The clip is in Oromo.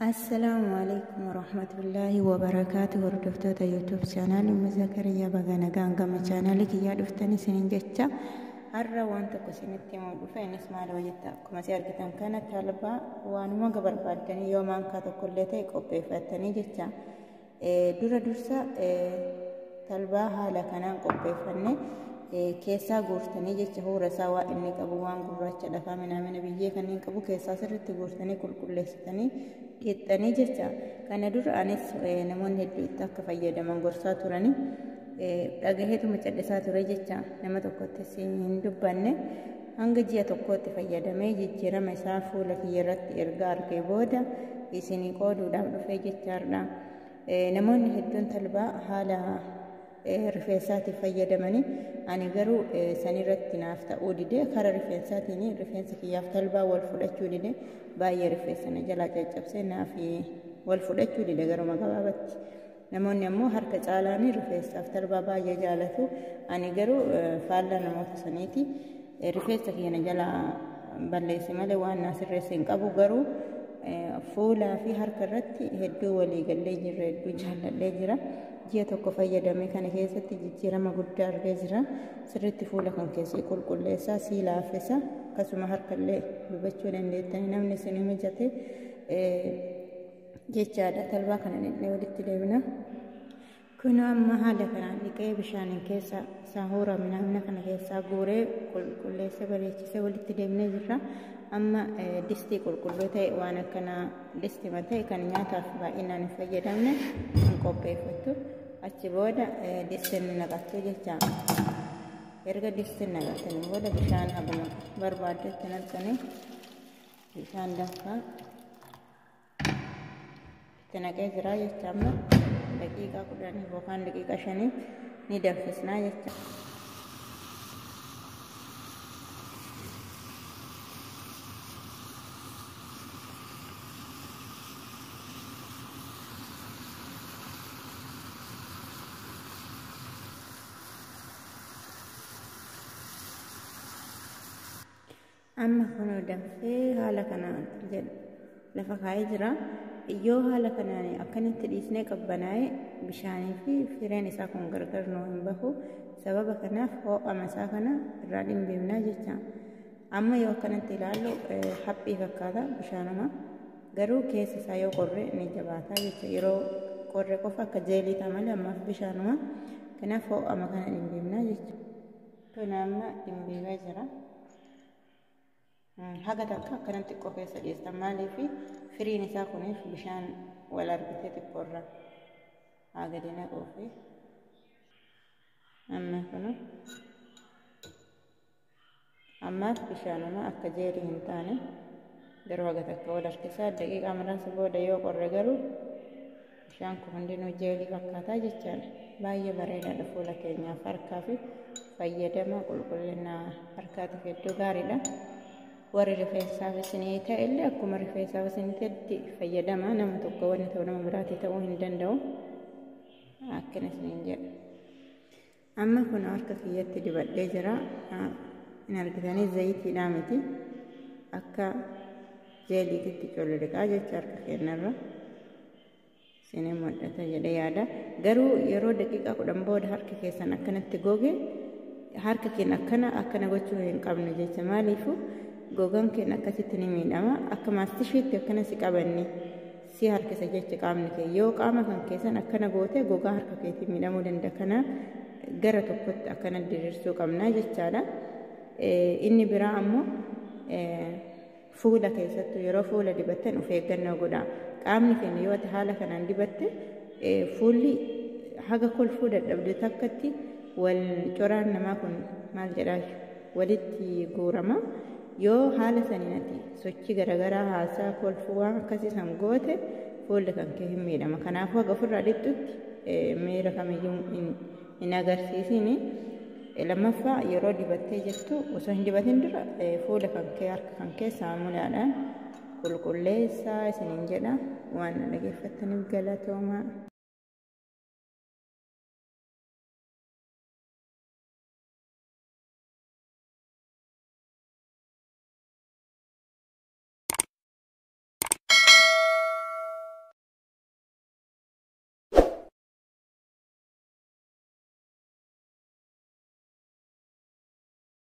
السلام عليكم ورحمة الله وبركاته. هردفتوتا يوتيوب شانال مزكريا بغانا غانغا شانالك يا دفتني سنين جتشا هرّا وانتا كسنتي مودفة نسمع لوجتا كما سياركتان كانت طالبة وانما قبر بادني يومان كاتو كلتي قبي فاتني جتشا دورا درسا طالبة حالا كانان قبي فاني كيسا غورتني جتشا هو رساوا اني قبوان غورتشا دفا من بيجي كانين قبو كيسا سرت غورتني كل لستني كيتني جتشا كان دور انس نمون هدو اتاك فايدمان غورسا توراني dhagaheetu macadhisaa ture jecha nama tokkotti hin dubbanne hanga ji'a tokkotti fayyadamee jijjiirama isaa fuula kiyyarratti erga argee booda isinii qooduudhaaf dhufee jechaadha. Namoonni hedduun talbaa haala rifeensaatiif fayyadamanii ani garuu sanirratti naaf ta'uu dide kara rifeensaatiin rifeensa kiyyaaf talbaa wal fudhachuu dide baay'ee rifeensa na jalaa caccabsee naaf wal fudhachuu dide garuma gabaabatti. namoonni ammoo harka caalaanii rifeensaaf talbaa baay'ee jaalatu. Ani garuu faallaa namoota saniiti rifeensa kiyya jala balleesse malee waan naasirreesse hin qabu. Garuu fuulaa fi harka irratti hedduu walii gallee jirra, hedduu jaalladhee jira. Ji'a tokko fayyadamee kana keessatti jijjiirama guddaa argee jira. Sirriitti fuula kan keessi qulqulleessaa, sii laaffisa, akkasuma harkallee dibachuu dandeettanii namni isin mijate jechaadha. Talbaa kana dhedhee walitti deebina. Kun amma haala kanaan dhiqee bishaaniin keessa saahura minamna kana keessaa guuree qulqulleessee bareechisee walitti deebinee jirra. Amma distii qulqulluu ta'e waan akkana distii ta'e kan nyaataaf baay'inaan hin fayyadamne kan qopheeffattu. Achi booda distiin naqattu jecha. Erga distiin naqattanii booda bishaan haguma barbaaddetti naqxanii bishaan danfaa naqee jira jecha. Amma daqiiqaa 10 yookaan daqiiqaa 5 ni danfisnaa jecha. Amma kun danfee haala kanaan lafa kaa'ee jira. Yoo haala kanaan akkanitti dhiisnee qabbanaa'ee bishaanii fi fireen isaa kun gargar nuu hin bahu. Sababa kanaaf ho'ama isaa kana irraa dhimbiifnaa jecha. Amma yoo akkanatti ilaallu haphii fakkaata bishaanuma. Garuu keessa isaa yoo qorre ni jabaataa jecha. Yeroo qorre qofa akka jeelii ta'a malee ammaaf bishaanuma. Kanaaf ho'ama kana dhimbiifnaa jecha. Kun amma dhimbiifaa jira. Haga takka akkanatti xiqqoo keessa dhiyeessan maaliif firiin isaa kunis bishaan wal argitee xiqqoorra haa gadi naquufi. Amma kun ammaaf bishaanuma akka jeelii hin taane garuu haga takka wal harkisaa daqiiqaa muraasa booda yoo qorre garuu bishaan kun hundinuu jeelii fakkaataa jechaadha. Baay'ee bareedaadha fuula keenyaaf harkaa fi fayyadama qulqullina harkaatiif hedduu gaariidha. Warri rifeensaaf isinii ta'e illee akkuma rifeensaaf isinii ta'etti fayyadama. Nama tokko wanni ta'u nama biraatti ta'uu hin danda'u. Akkana isiniin jedha. Amma kun harka kiyyatti dibadhee jira. Hin argitanii zayitiidhaa miti. Akka jeeliititti colliqaa jecha harka keenyarra. Isinii mul'ata jedhee yaada. Garuu yeroo daqiiqaa 10 booda harka keessan akkanatti goge harka keenya akkana gochuu hin qabnu jecha. Maaliifuu gogaan keenya akkasitti ni miidhama. Akka maastishiitti akkana si qabanni si harkisa jecha qaamni kee. Yoo qaama kan keessan akkana goote gogaa harka keetii miidhamuu danda'a. Kana gara tokkotti akkana diriirsuu qabna jechaadha. Inni biraa ammoo fuula keessattuu yeroo fuula dibattan of eeggannoo godhaa. Qaamni keenya yoo ati haala kanaan dibatte fuulli haga kolfuu dadhabde takkatti wal coraan namaa kun maal jedhaa walitti guurama. Yoo haala saniin ati sochii garaagaraa haasaa kolfuu waan akkasii san goote fuulli kan kee hin miidhama. Kanaafuu haga ofirraa dhiqxutti miira kamiyyuu hin agarsiisini. Lammaffaa yeroo dibattee jirtu osoo hin dibatin dura fuula kan kee harka kan kee saamunaadhaan qulqulleessaa isiniin jedha. Waan dhaggeeffattaniif galatoomaa.